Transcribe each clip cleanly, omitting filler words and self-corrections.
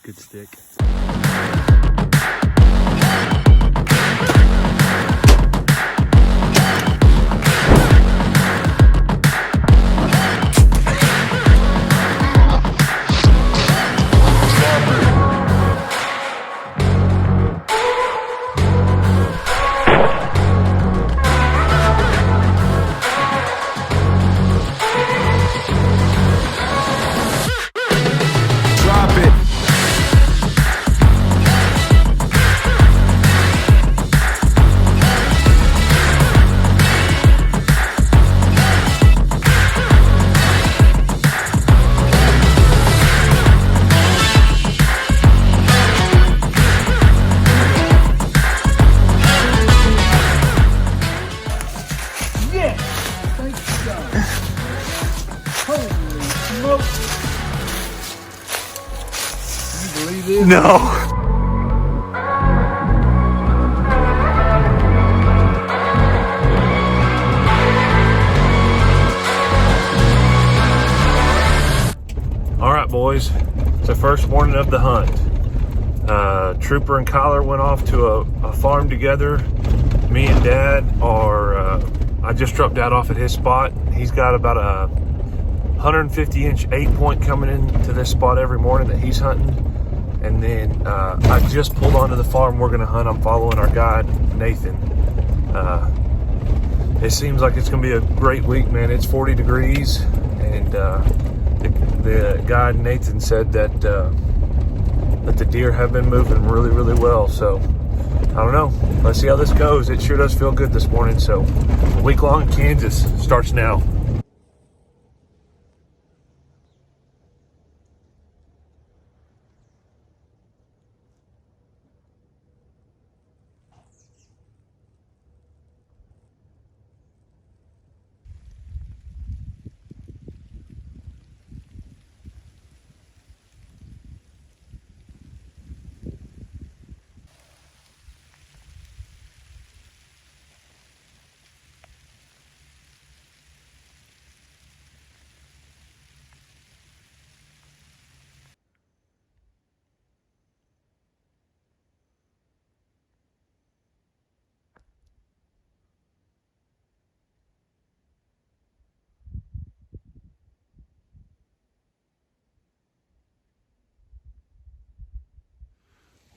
good stick. No. All right, boys. It's the first morning of the hunt. Trooper and Kyler went off to a farm together. Me and Dad are, I just dropped Dad off at his spot. He's got about a 150-inch 8-point coming into this spot every morning that he's hunting. And then I just pulled onto the farm we're going to hunt. I'm following our guide, Nathan. It seems like it's going to be a great week, man. It's 40 degrees. And the guide, Nathan, said that the deer have been moving really, really well. So, I don't know. Let's see how this goes. It sure does feel good this morning. So, a week long in Kansas starts now.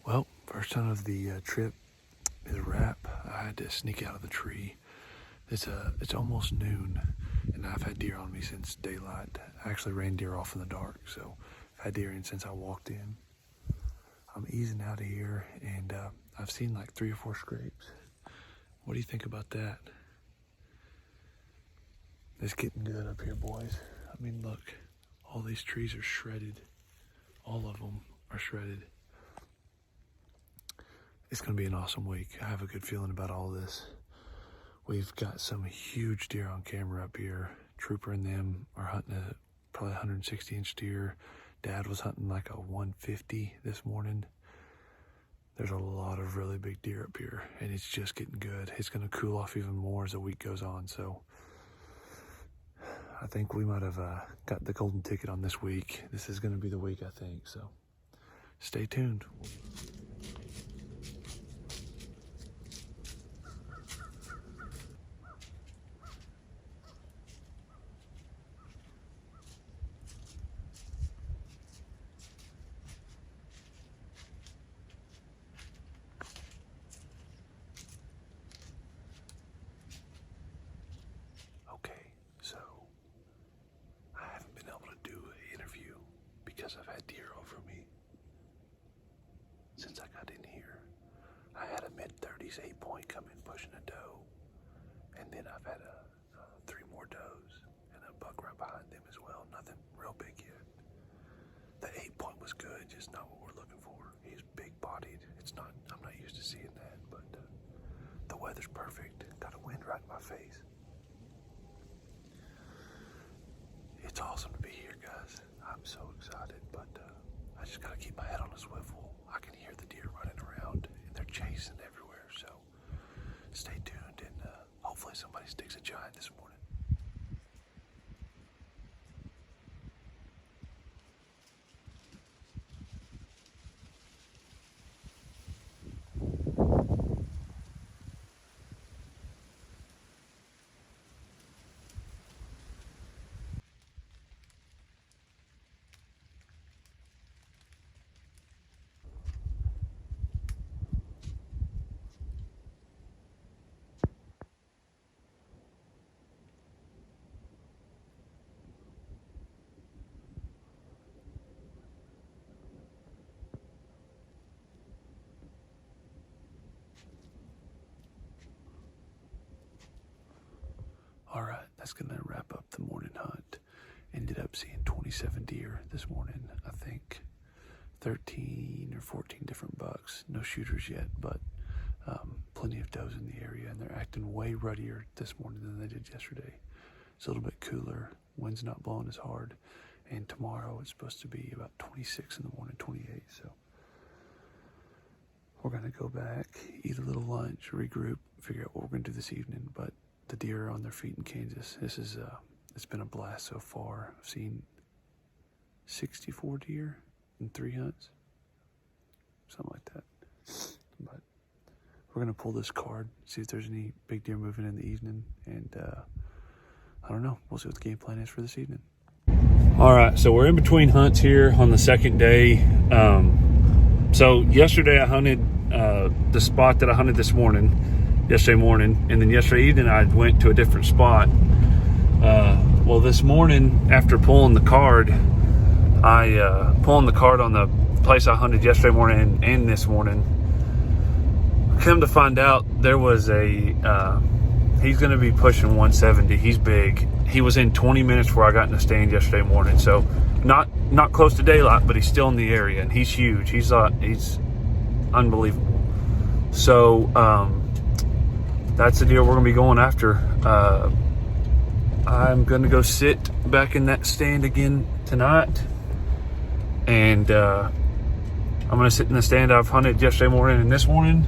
Well, first hunt of the trip is a wrap. I had to sneak out of the tree. It's almost noon, and I've had deer on me since daylight. I actually ran deer off in the dark, so I've had deer in since I walked in. I'm easing out of here, and I've seen like 3 or 4 scrapes. What do you think about that? It's getting good up here, boys. I mean, look, all these trees are shredded. All of them are shredded. It's going to be an awesome week. I have a good feeling about all this. We've got some huge deer on camera up here. Trooper and them are hunting probably 160-inch deer. Dad was hunting like a 150 this morning. There's a lot of really big deer up here, and it's just getting good. It's going to cool off even more as the week goes on, so I think we might have got the golden ticket on this week. This is going to be the week, I think, so stay tuned. Because I've had deer over me since I got in here. I had a mid-30s 8-point come in pushing a doe, and then I've had 3 more does and a buck right behind them as well. Nothing real big yet. The 8-point was good, just not what we're looking for. He's big-bodied. I'm not used to seeing that, but the weather's perfect. Got a wind right in my face. It's awesome to be here, guys. I'm so excited, but I just gotta keep my head on a swivel. I can hear the deer running around, and they're chasing everywhere, so stay tuned, and hopefully somebody sticks a giant this morning. that's gonna wrap up the morning hunt. Ended up seeing 27 deer this morning. I think 13 or 14 different bucks. No shooters yet, but plenty of does in the area, and they're acting way ruddier this morning than they did yesterday. It's a little bit cooler. Wind's not blowing as hard, and tomorrow it's supposed to be about 26 in the morning, 28. So we're gonna go back, eat a little lunch, regroup, figure out what we're gonna do this evening. But the deer are on their feet in Kansas. This is it's been a blast so far. I've seen 64 deer in 3 hunts, something like that. But we're gonna pull this card, see if there's any big deer moving in the evening, and I don't know. We'll see what the game plan is for this evening. All right, so we're in between hunts here on the second day. So yesterday I hunted the spot that I hunted yesterday morning, and then yesterday evening I went to a different spot. Well, this morning after pulling the card, pulling the card on the place I hunted yesterday morning and this morning, come to find out there was he's going to be pushing 170. He's big. He was in 20 minutes before I got in the stand yesterday morning. So not close to daylight, but he's still in the area, and he's huge. He's unbelievable. So that's the deer we're going to be going after. I'm going to go sit back in that stand again tonight, and I'm going to sit in the stand I've hunted yesterday morning and this morning,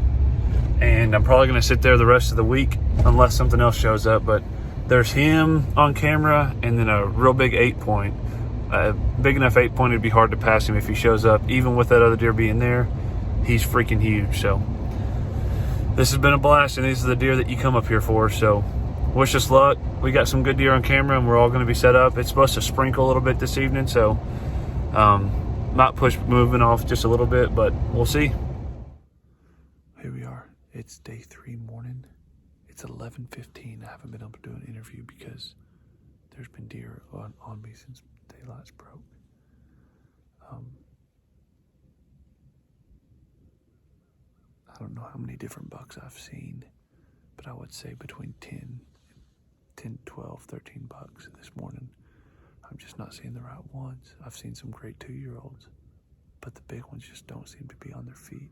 and I'm probably going to sit there the rest of the week unless something else shows up. But there's him on camera, and then a real big 8-point. Big enough 8-point, it'd be hard to pass him if he shows up. Even with that other deer being there, he's freaking huge. So this has been a blast, and these are the deer that you come up here for. So wish us luck. We got some good deer on camera, and we're all going to be set up. It's supposed to sprinkle a little bit this evening, so might push moving off just a little bit, but we'll see. Here we are. It's day 3 morning. It's 11:15. I haven't been able to do an interview because there's been deer on me since daylight's broke. I don't know how many different bucks I've seen, but I would say between 10, 12, 13 bucks this morning. I'm just not seeing the right ones. I've seen some great 2-year-olds, but the big ones just don't seem to be on their feet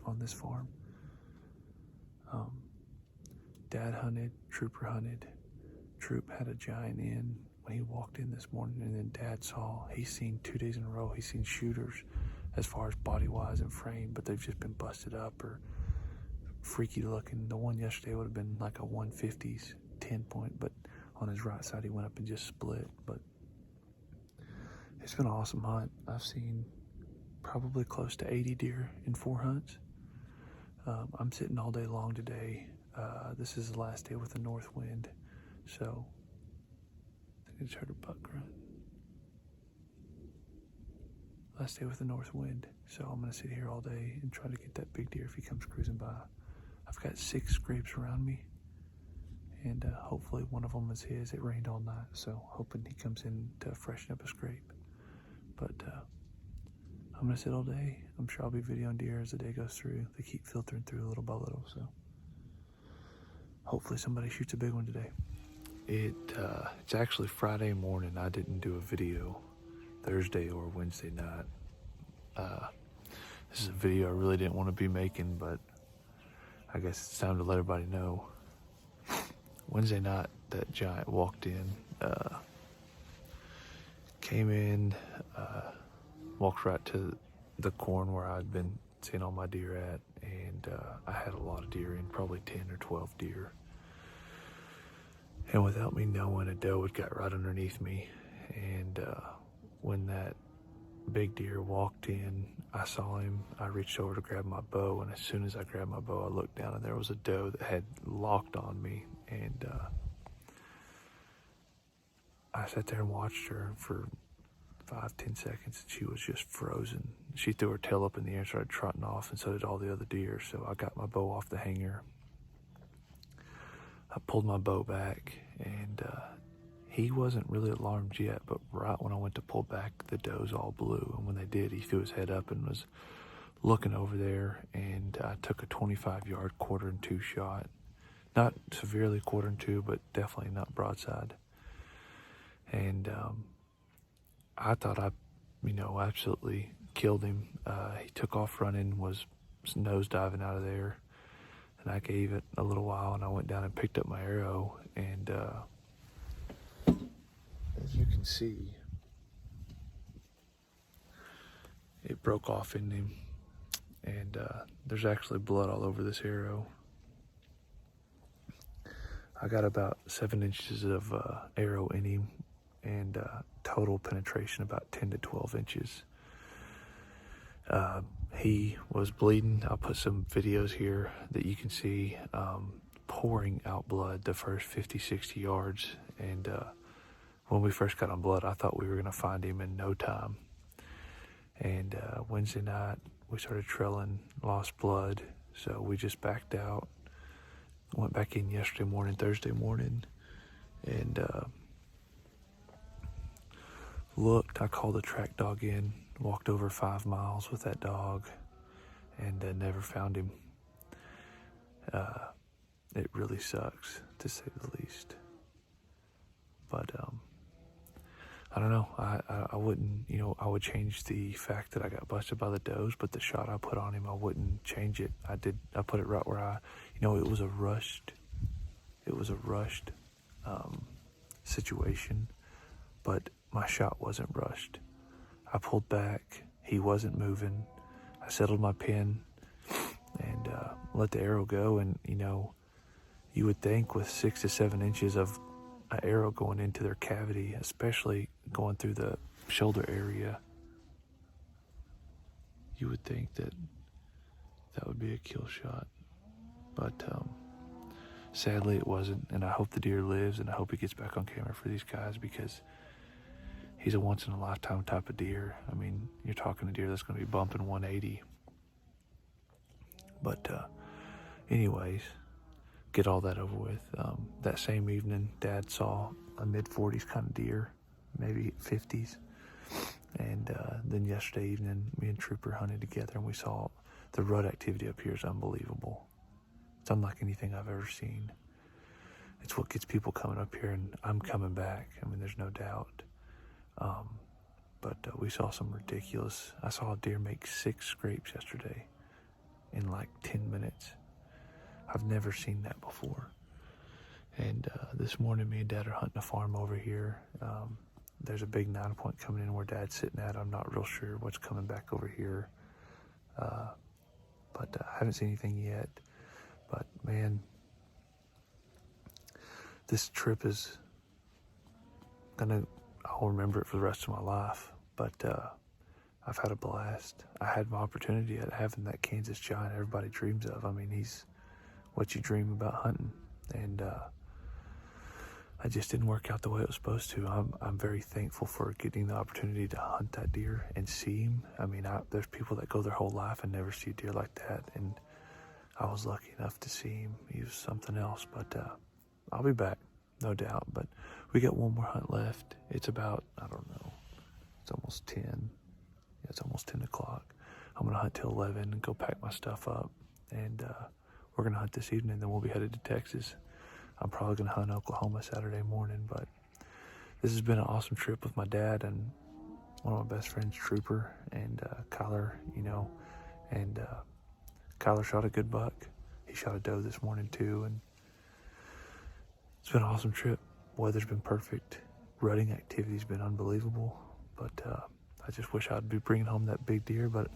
on this farm. Dad hunted, Trooper hunted. Troop had a giant in when he walked in this morning, and then Dad he's seen 2 days in a row, he's seen shooters as far as body-wise and frame, but they've just been busted up or freaky looking. The one yesterday would have been like a 150s 10-point, but on his right side he went up and just split. But it's been an awesome hunt. I've seen probably close to 80 deer in 4 hunts. I'm sitting all day long today. This is the last day with the north wind, so I think I just heard a buck grunt. Last day with the north wind, so I'm gonna sit here all day and try to get that big deer if he comes cruising by. I've got 6 scrapes around me, and hopefully one of them is his. It rained all night, so hoping he comes in to freshen up a scrape. But I'm gonna sit all day. I'm sure I'll be videoing deer as the day goes through. They keep filtering through little by little, so hopefully somebody shoots a big one today. It's actually Friday morning. I didn't do a video Thursday or Wednesday night. This is a video I really didn't want to be making, but I guess it's time to let everybody know. Wednesday night, that giant walked in, came in, walked right to the corn where I'd been seeing all my deer at, and I had a lot of deer in, probably 10 or 12 deer. And without me knowing, a doe had got right underneath me, and when that big deer walked in, I saw him. I reached over to grab my bow, and as soon as I grabbed my bow, I looked down, and there was a doe that had locked on me, and I sat there and watched her for 5-10 seconds, and she was just frozen. She threw her tail up in the air and started trotting off, and so did all the other deer. So I got my bow off the hanger. I pulled my bow back, and he wasn't really alarmed yet, but right when I went to pull back, the does all blew, and when they did, he threw his head up and was looking over there, and I took a 25-yard 1/4 and 2 shot. Not severely 1/4 and 2, but definitely not broadside. And I thought I, absolutely killed him. He took off running, was nose diving out of there, and I gave it a little while, and I went down and picked up my arrow, and as you can see, it broke off in him, and there's actually blood all over this arrow. I got about 7 inches of arrow in him, and total penetration about 10 to 12 inches. He was bleeding. I'll put some videos here that you can see pouring out blood the first 50, 60 yards. And when we first got on blood, I thought we were going to find him in no time. And Wednesday night, we started trailing, lost blood, so we just backed out. Went back in yesterday morning, Thursday morning, and looked. I called the track dog in, walked over 5 miles with that dog, and never found him. It really sucks, to say the least. But I don't know. I wouldn't, I would change the fact that I got busted by the does, but the shot I put on him, I wouldn't change it. I put it right where it was a rushed situation, but my shot wasn't rushed. I pulled back. He wasn't moving. I settled my pin and let the arrow go. And, you would think with 6 to 7 inches of an arrow going into their cavity, especially going through the shoulder area, you would think that would be a kill shot. But sadly it wasn't, and I hope the deer lives, and I hope he gets back on camera for these guys, because he's a once-in-a-lifetime type of deer. I mean, you're talking a deer that's going to be bumping 180. But anyways, get all that over with. That same evening, Dad saw a mid-40s kind of deer, maybe 50s. And then yesterday evening, me and Trooper hunted together, and we saw the rut activity up here is unbelievable. It's unlike anything I've ever seen. It's what gets people coming up here, and I'm coming back. I mean, there's no doubt. But we saw some ridiculous. I saw a deer make 6 scrapes yesterday in like 10 minutes. I've never seen that before. And this morning, me and Dad are hunting a farm over here. There's a big 9-point coming in where Dad's sitting at. I'm not real sure what's coming back over here. But I haven't seen anything yet. But man, this trip is I'll remember it for the rest of my life. But I've had a blast. I had my opportunity at having that Kansas giant everybody dreams of. I mean, he's what you dream about hunting. And I just didn't work out the way it was supposed to. I'm very thankful for getting the opportunity to hunt that deer and see him. I mean, there's people that go their whole life and never see a deer like that, and I was lucky enough to see him. He was something else. But I'll be back, no doubt. But we got one more hunt left. It's about, I don't know, it's almost 10. Yeah, it's almost 10 o'clock. I'm going to hunt till 11 and go pack my stuff up. And we're going to hunt this evening, then we'll be headed to Texas. I'm probably going to hunt Oklahoma Saturday morning. But this has been an awesome trip with my dad and one of my best friends, Trooper, and Kyler, and Kyler shot a good buck. He shot a doe this morning too, and it's been an awesome trip. Weather's been perfect. Rutting activity's been unbelievable. But I just wish I'd be bringing home that big deer, but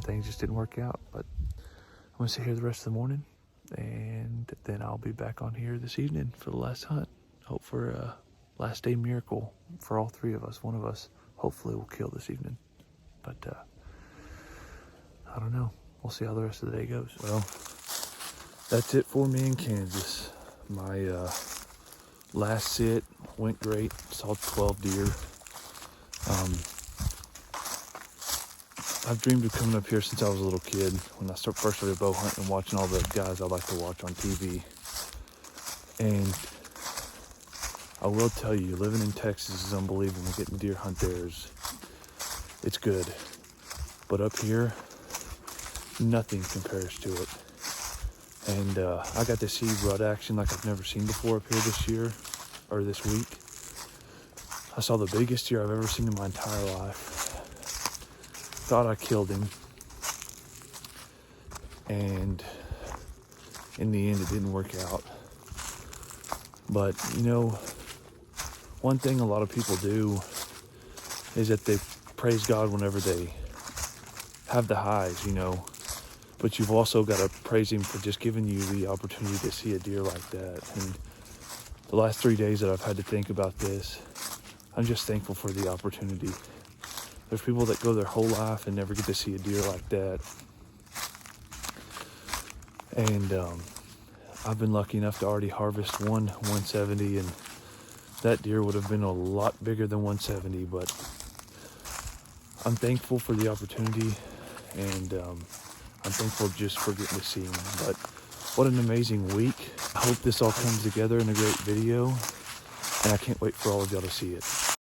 things just didn't work out. But I'm going to sit here the rest of the morning, and then I'll be back on here this evening for the last hunt. Hope for a last day miracle for all 3 of us. One of us hopefully will kill this evening. But I don't know. We'll see how the rest of the day goes. Well, that's it for me in Kansas. My last sit went great. Saw 12 deer. I've dreamed of coming up here since I was a little kid. When I first started bow hunting and watching all the guys I like to watch on TV. And I will tell you, living in Texas is unbelievable. Getting deer hunt there it's good. But up here, nothing compares to it. And I got to see rut action like I've never seen before up here this year, or this week. I saw the biggest deer I've ever seen in my entire life. Thought I killed him. And in the end, it didn't work out. But, you know, one thing a lot of people do is that they praise God whenever they have the highs, you know. But you've also got to praise him for just giving you the opportunity to see a deer like that. And the last 3 days that I've had to think about this, I'm just thankful for the opportunity. There's people that go their whole life and never get to see a deer like that. And I've been lucky enough to already harvest one 170, and that deer would have been a lot bigger than 170, but I'm thankful for the opportunity, and I'm thankful just for getting to see him. But what an amazing week. I hope this all comes together in a great video, and I can't wait for all of y'all to see it.